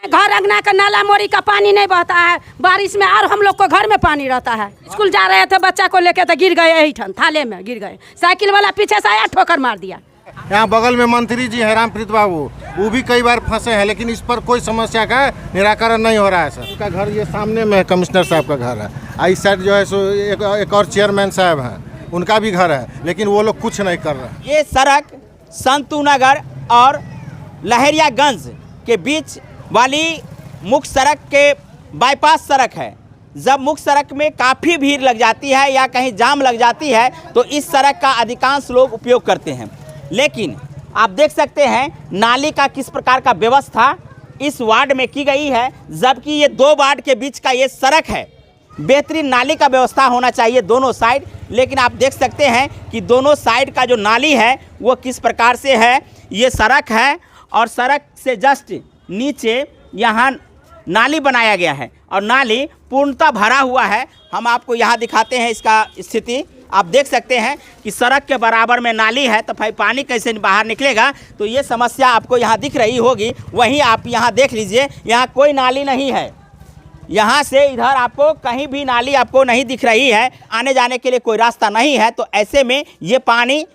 घर अंगना का नाला मोरी का पानी नहीं बहता है, बारिश में और हम लोग को घर में पानी रहता है। स्कूल जा रहे थे बच्चा को लेके तो गिर गए, यही ठन थाले में गिर गए, साइकिल वाला पीछे से आया ठोकर मार दिया। यहाँ बगल में मंत्री जी हैं रामप्रीत बाबू, वो भी कई बार फंसे हैं, लेकिन इस पर कोई समस्या का निराकरण नहीं हो रहा है सर। उनका घर ये सामने में है, कमिश्नर साहब का घर है। इस साइड जो है सो एक और चेयरमैन साहब हैं, उनका भी घर है, लेकिन वो लोग कुछ नहीं कर रहे। ये सड़क संतू नगर और लहरियागंज के बीच वाली मुख्य सड़क के बाईपास सड़क है। जब मुख्य सड़क में काफ़ी भीड़ लग जाती है या कहीं जाम लग जाती है तो इस सड़क का अधिकांश लोग उपयोग करते हैं। लेकिन आप देख सकते हैं नाली का किस प्रकार का व्यवस्था इस वार्ड में की गई है, जबकि ये दो वार्ड के बीच का ये सड़क है। बेहतरीन नाली का व्यवस्था होना चाहिए दोनों साइड, लेकिन आप देख सकते हैं कि दोनों साइड का जो नाली है वो किस प्रकार से है। ये सड़क है और सड़क से जस्ट नीचे यहाँ नाली बनाया गया है और नाली पूर्णतः भरा हुआ है। हम आपको यहाँ दिखाते हैं इसका स्थिति। आप देख सकते हैं कि सड़क के बराबर में नाली है, तो भाई पानी कैसे बाहर निकलेगा, तो ये समस्या आपको यहाँ दिख रही होगी। वहीं आप यहाँ देख लीजिए, यहाँ कोई नाली नहीं है, यहाँ से इधर आपको कहीं भी नाली आपको नहीं दिख रही है, आने जाने के लिए कोई रास्ता नहीं है। तो ऐसे में ये पानी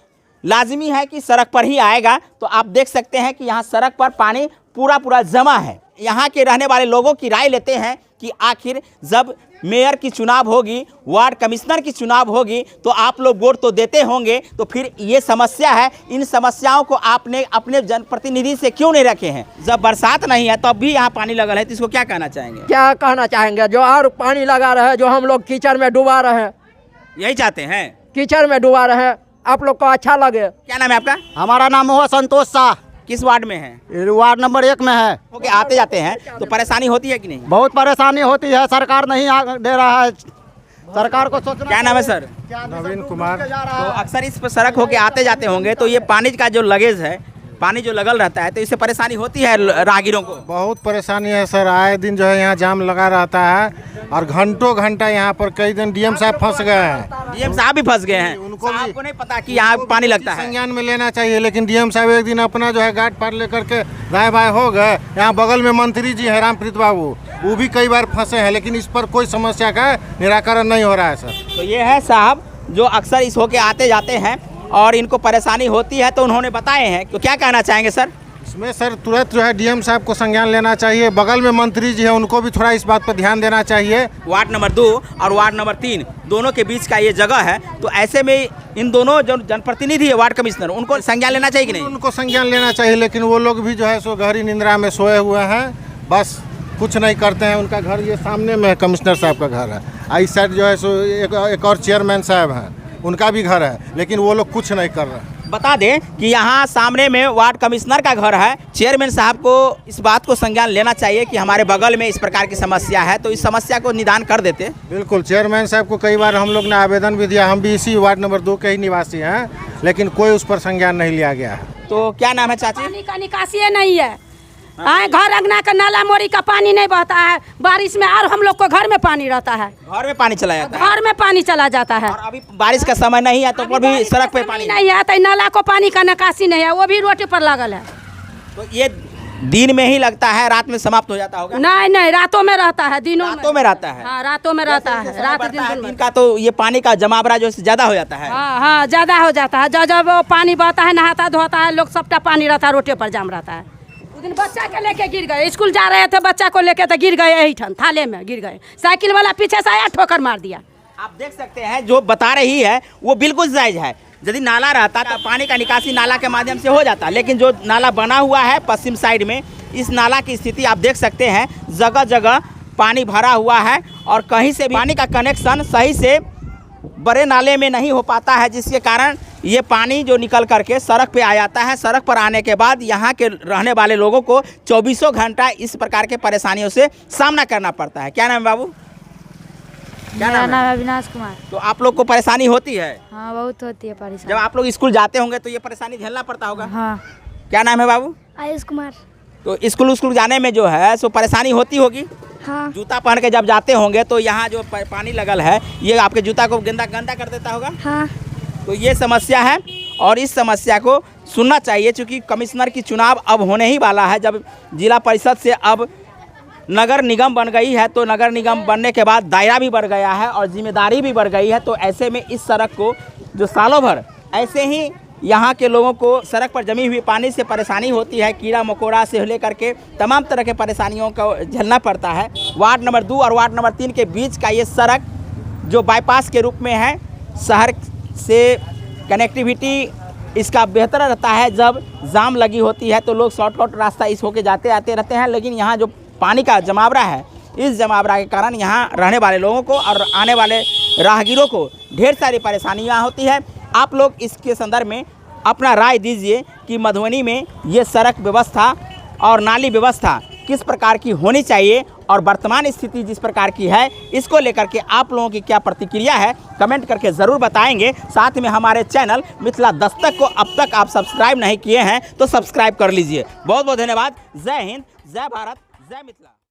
लाजमी है कि सड़क पर ही आएगा। तो आप देख सकते हैं कि यहाँ सड़क पर पानी पूरा जमा है। यहाँ के रहने वाले लोगों की राय लेते हैं कि आखिर जब मेयर की चुनाव होगी, वार्ड कमिश्नर की चुनाव होगी, तो आप लोग वोट तो देते होंगे, तो फिर ये समस्या है, इन समस्याओं को आपने अपने जनप्रतिनिधि से क्यों नहीं रखे हैं? जब बरसात नहीं है तब भी यहाँ पानी लगा है, तो इसको क्या कहना चाहेंगे? क्या कहना चाहेंगे, जो और पानी लगा रहे, जो हम लोग कीचड़ में डुबा रहे हैं, यही चाहते हैं कीचड़ में डुबा रहे हैं, आप लोग को अच्छा लगे। क्या नाम है आपका? हमारा नाम हुआ संतोष शाह। किस वार्ड में है? वार्ड नंबर 1 में है। ओके, आते जाते हैं तो परेशानी होती है कि नहीं? बहुत परेशानी होती है, सरकार नहीं दे रहा है, सरकार को सोचना। क्या नाम है सर? नवीन कुमार। तो अक्सर इस पर सड़क होके आते जाते होंगे, तो ये पानी का जो लगेज है, पानी जो लगल रहता है, तो इससे परेशानी होती है राहगीरों को? बहुत परेशानी है सर, आए दिन जो है यहाँ जाम लगा रहता है और घंटों घंटा यहाँ पर कई दिन डीएम साहब फंस गए हैं। डीएम साहब भी फंस गए हैं, उनको साहब को नहीं पता कि यहाँ पानी लगता है। संज्ञान में लेना चाहिए, लेकिन डीएम साहब एक दिन अपना जो है गार्ड पार लेकर के दाएं बाएं हो गए। यहाँ बगल में मंत्री जी हैं रामप्रीत बाबू, वो भी कई बार फंसे हैं, लेकिन इस पर कोई समस्या का निराकरण नहीं हो रहा है सर। तो ये है साहब जो अक्सर इस होके आते जाते हैं और इनको परेशानी होती है, तो उन्होंने बताए हैं। तो क्या कहना चाहेंगे सर? इसमें सर तुरंत जो है डीएम साहब को संज्ञान लेना चाहिए, बगल में मंत्री जी है उनको भी थोड़ा इस बात पर ध्यान देना चाहिए। वार्ड नंबर 2 और वार्ड नंबर 3 दोनों के बीच का ये जगह है, तो ऐसे में इन दोनों जो जनप्रतिनिधि है वार्ड कमिश्नर, उनको संज्ञान लेना चाहिए कि नहीं? उनको संज्ञान लेना चाहिए, लेकिन वो लोग भी जो है सो गहरी निंद्रा में सोए हुए हैं, बस कुछ नहीं करते हैं। उनका घर ये सामने में है, कमिश्नर साहब का घर है। इस साइड जो है सो एक और चेयरमैन साहब हैं, उनका भी घर है, लेकिन वो लोग कुछ नहीं कर रहे। बता दें कि यहाँ सामने में वार्ड कमिश्नर का घर है। चेयरमैन साहब को इस बात को संज्ञान लेना चाहिए कि हमारे बगल में इस प्रकार की समस्या है, तो इस समस्या को निदान कर देते। बिल्कुल, चेयरमैन साहब को कई बार हम लोग ने आवेदन भी दिया, हम भी इसी वार्ड नंबर 2 के ही निवासी हैं, लेकिन कोई उस पर संज्ञान नहीं लिया गया है। तो क्या नाम है चाची? पानी का निकासी नहीं है, घर अंगना का नाला मोरी का पानी नहीं बहता है, बारिश में और हम लोग को घर में पानी रहता है, घर में पानी चला जाता है। घर में पानी चला जाता है। और अभी बारिश का समय नहीं है, तो पर भी सड़क पे पानी नहीं है, तो नाला को पानी का निकासी नहीं है, वो भी रोड पर लगल है। तो ये दिन में ही लगता है, रात में समाप्त हो जाता होगा? नहीं, रातों में रहता है, दिनों में रहता है। हाँ, रातों में रहता है, रात दिन का तो ये पानी का जमावड़ा जो ज्यादा हो जाता है। हाँ, ज्यादा हो जाता है। जब वो पानी बहता है, नहाता धोता है लोग, सबटा पानी रहता है, रोड पर जाम रहता है। उस दिन बच्चा के लेके गिर गए, स्कूल जा रहे थे बच्चा को लेके तो गिर गए, यही ठन थाले में गिर गए, साइकिल वाला पीछे से आया ठोकर मार दिया। आप देख सकते हैं जो बता रही है वो बिल्कुल जायज है। यदि नाला रहता तो पानी का निकासी नाला के माध्यम से हो जाता, लेकिन जो नाला बना हुआ है पश्चिम साइड में, इस नाला की स्थिति आप देख सकते हैं, जगह जगह पानी भरा हुआ है और कहीं से भी पानी का कनेक्शन सही से बड़े नाले में नहीं हो पाता है, जिसके कारण ये पानी जो निकल करके सड़क पे आ जाता है। सड़क पर आने के बाद यहाँ के रहने वाले लोगों को 24 घंटा इस प्रकार के परेशानियों से सामना करना पड़ता है। क्या नाम है बाबू? क्या नाम है? अविनाश कुमार। तो आप लोग को परेशानी होती है? हाँ, बहुत होती है परेशानी। जब आप लोग स्कूल जाते होंगे तो ये परेशानी झेलना पड़ता होगा? हाँ। क्या नाम है बाबू? आयुष कुमार। तो स्कूल जाने में जो है सो परेशानी होती होगी? हाँ। जूता पहन के जब जाते होंगे तो यहाँ जो पानी लगल है ये आपके जूता को गंदा कर देता होगा? हाँ। तो ये समस्या है और इस समस्या को सुनना चाहिए, क्योंकि कमिश्नर की चुनाव अब होने ही वाला है। जब जिला परिषद से अब नगर निगम बन गई है, तो नगर निगम बनने के बाद दायरा भी बढ़ गया है और जिम्मेदारी भी बढ़ गई है। तो ऐसे में इस सड़क को जो सालों भर ऐसे ही यहाँ के लोगों को सड़क पर जमी हुई पानी से परेशानी होती है, कीड़ा मकोड़ा से लेकर के तमाम तरह के परेशानियों को झेलना पड़ता है। वार्ड नंबर 2 और वार्ड नंबर 3 के बीच का ये सड़क जो बाईपास के रूप में है, शहर से कनेक्टिविटी इसका बेहतर रहता है। जब जाम लगी होती है तो लोग शॉर्टकट रास्ता इस होके जाते आते रहते हैं, लेकिन यहाँ जो पानी का जमावड़ा है, इस जमावड़ा के कारण यहाँ रहने वाले लोगों को और आने वाले राहगीरों को ढेर सारी परेशानियाँ होती है। आप लोग इसके संदर्भ में अपना राय दीजिए कि मधुबनी में ये सड़क व्यवस्था और नाली व्यवस्था किस प्रकार की होनी चाहिए और वर्तमान स्थिति जिस प्रकार की है, इसको लेकर के आप लोगों की क्या प्रतिक्रिया है, कमेंट करके ज़रूर बताएंगे। साथ में हमारे चैनल मिथिला दस्तक को अब तक आप सब्सक्राइब नहीं किए हैं तो सब्सक्राइब कर लीजिए। बहुत बहुत धन्यवाद। जय हिंद, जय भारत, जय मिथिला।